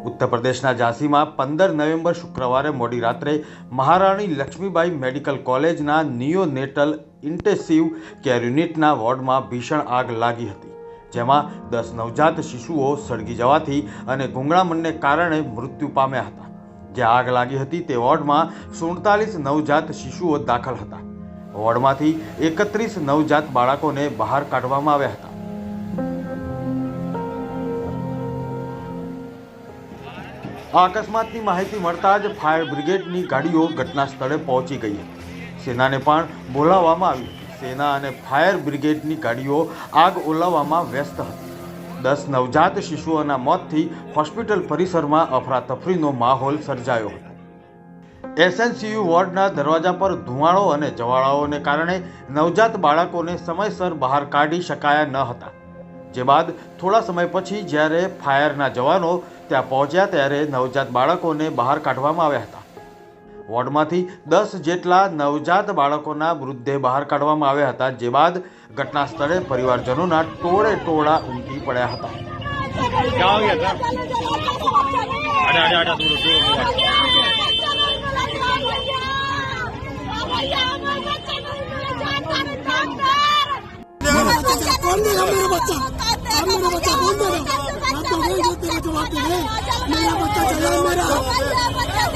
उत्तर प्रदेशના ઝાંસીમાં 15 November શુક્રવારે મોડી રાત્રે મહારાણી લક્ષ્મીબાઈ મેડિકલ કોલેજના નિયોનેટલ ઇન્ટેન્સિવ કેર યુનિટના વોર્ડમાં ભીષણ આગ લાગી હતી, જેમાં 10 નવજાત શિશુઓ સળગી જવાથી અને ગુંગળામણને કારણે મૃત્યુ પામ્યા હતા। જ્યાં આગ લાગી હતી તે વોર્ડમાં 47 નવજાત શિશુઓ દાખલ હતા। વોર્ડમાંથી 31 નવજાત બાળકોને બહાર કાઢવામાં આવ્યા હતા। આ અકસ્માતની માહિતી મળતા જ ફાયર બ્રિગેડની ગાડીઓ ઘટના સ્થળે પહોંચી ગઈ હતી। સેનાને પણ બોલાવવામાં આવી હતી। સેના અને ફાયર બ્રિગેડની ગાડીઓ આગ ઓલવવામાં વ્યસ્ત હતી। 10 નવજાત શિશુઓના મોતથી હોસ્પિટલ પરિસરમાં અફરાતફરીનો માહોલ સર્જાયો હતો। એસએનસીયુ વોર્ડના દરવાજા પર ધુમાડો અને જવાળાઓને કારણે નવજાત બાળકોને સમયસર બહાર કાઢી શકાયા ન હતા। જે બાદ થોડા સમય પછી જ્યારે ફાયરના જવાનો ત્યાં પહોંચ્યા ત્યારે નવજાત બાળકોને બહાર કાઢવામાં આવ્યા હતા। વોર્ડમાંથી 10 જેટલા નવજાત બાળકોના મૃતદેહ બહાર કાઢવામાં આવ્યા હતા। જે બાદ ઘટના સ્થળે પરિવારજનોના ટોળે ટોળા ઉમટી પડ્યા હતા।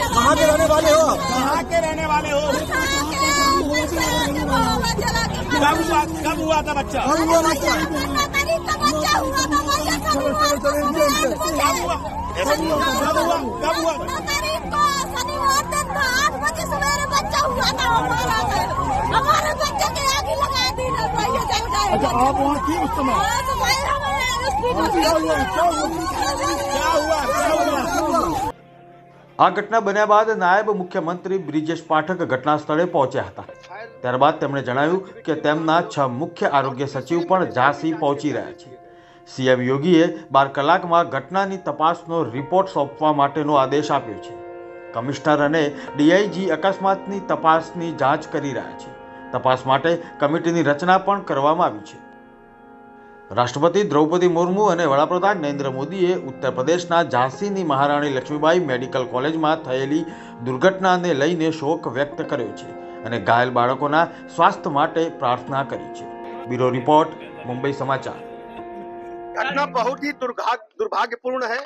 कहाँ के रहने वाले हो? कहाँ के रहने वाले हो? कब हुआ था बच्चा? कब हुआ बच्चा? कब हुआ? शनिवार दिन 8 बजे सवेरे बच्चा हुआ था हमारे बच्चे के आगे लगा दी ना भैया चल गए। अच्छा, आप वहाँ थी उस समय? क्या हुआ? આ ઘટના બન્યા બાદ નાયબ મુખ્યમંત્રી બ્રિજેશ પાઠક ઘટના સ્થળે પહોંચ્યા હતા। ત્યારબાદ તેમણે જણાવ્યું કે તેમના 6 મુખ્ય આરોગ્ય સચિવ પણ ઝાંસી પહોંચી રહ્યા છે। સીએમ યોગીએ 12 કલાકમાં ઘટનાની તપાસનો રિપોર્ટ સોંપવા માટેનો આદેશ આપ્યો છે। કમિશનર અને ડીઆઈજી અકસ્માતની તપાસની જાંચ કરી રહ્યા છે। તપાસ માટે કમિટીની રચના પણ કરવામાં આવી છે। રાષ્ટ્રપતિ દ્રૌપદી મુર્મુ અને વડાપ્રધાન નરેન્દ્ર મોદીએ ઉત્તર પ્રદેશના ઝાંસીની મહારાણી લક્ષ્મીબાઈ મેડિકલ કોલેજમાં થયેલી દુર્ઘટનાને લઈને શોક વ્યક્ત કર્યો છે અને ઘાયલ બાળકોના સ્વાસ્થ્ય માટે પ્રાર્થના કરી છે। બ્યુરો રિપોર્ટ, મુંબई समाचार। घटना बहुत ही दुर्भाग्यपूर्ण है।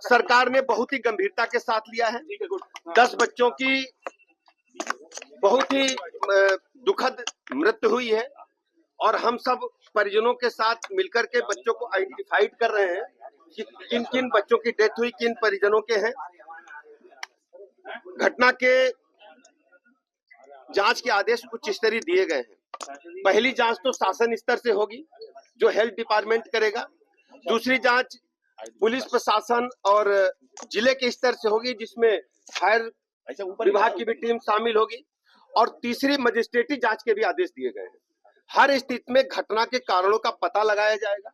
सरकार ने बहुत ही गंभीरता के साथ लिया है। 10 बच्चों की बहुत ही दुखद मृत्यु हुई है और हम सब परिजनों के साथ मिलकर के बच्चों को आइडेंटिफाइड कर रहे हैं कि किन किन बच्चों की डेथ हुई, किन परिजनों के हैं। घटना के जांच के आदेश उच्च स्तरीय दिए गए हैं। पहली जांच तो शासन स्तर से होगी जो हेल्थ डिपार्टमेंट करेगा। दूसरी जांच पुलिस प्रशासन और जिले के स्तर से होगी जिसमें फायर विभाग की भी टीम शामिल होगी और तीसरी मजिस्ट्रेटी जांच के भी आदेश दिए गए हैं। हर स्थिति में घटना के कारणों का पता लगाया जाएगा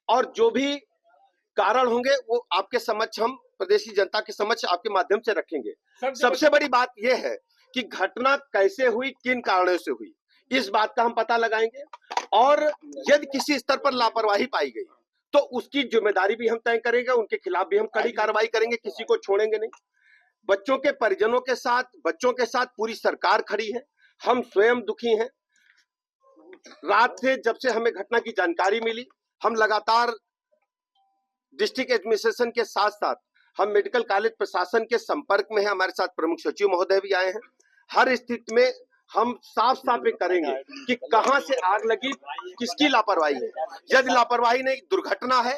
और जो भी कारण होंगे वो आपके समक्ष, हम प्रदेश की जनता के समक्ष आपके माध्यम से रखेंगे। सबसे बड़ी बात यह है कि घटना कैसे हुई, किन कारणों से हुई, इस बात का हम पता लगाएंगे और यदि किसी स्तर पर लापरवाही पाई गई तो उसकी जिम्मेदारी भी हम तय करेंगे। उनके खिलाफ भी हम कड़ी कार्रवाई करेंगे, किसी को छोड़ेंगे नहीं। बच्चों के परिजनों के साथ, बच्चों के साथ पूरी सरकार खड़ी है। हम स्वयं दुखी हैं। रात से जब से हमें घटना की जानकारी मिली, हम लगातार डिस्ट्रिक्ट एडमिनिस्ट्रेशन के साथ साथ हम मेडिकल कॉलेज प्रशासन के संपर्क में हैं। हमारे साथ प्रमुख सचिव महोदय भी आए हैं। हर स्थिति में हम साफ साफ करेंगे कि कहां से आग लगी, किसकी लापरवाही है। यदि लापरवाही नहीं, दुर्घटना है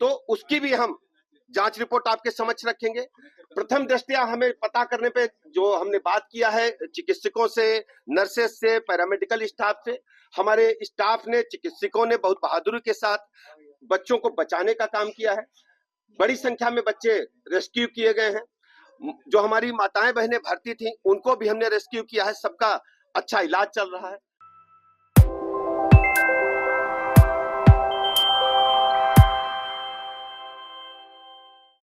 तो उसकी भी हम जांच रिपोर्ट आपके समक्ष रखेंगे। प्रथम दृष्टया हमें पता करने पे जो हमने बात किया है चिकित्सकों से, नर्सेस से, पैरामेडिकल स्टाफ से, हमारे स्टाफ ने, चिकित्सकों ने बहुत बहादुरी के साथ बच्चों को बचाने का काम किया है। बड़ी संख्या में बच्चे रेस्क्यू किए गए हैं। जो हमारी माताएं बहनें भर्ती थी उनको भी हमने रेस्क्यू किया है। सबका अच्छा इलाज चल रहा है।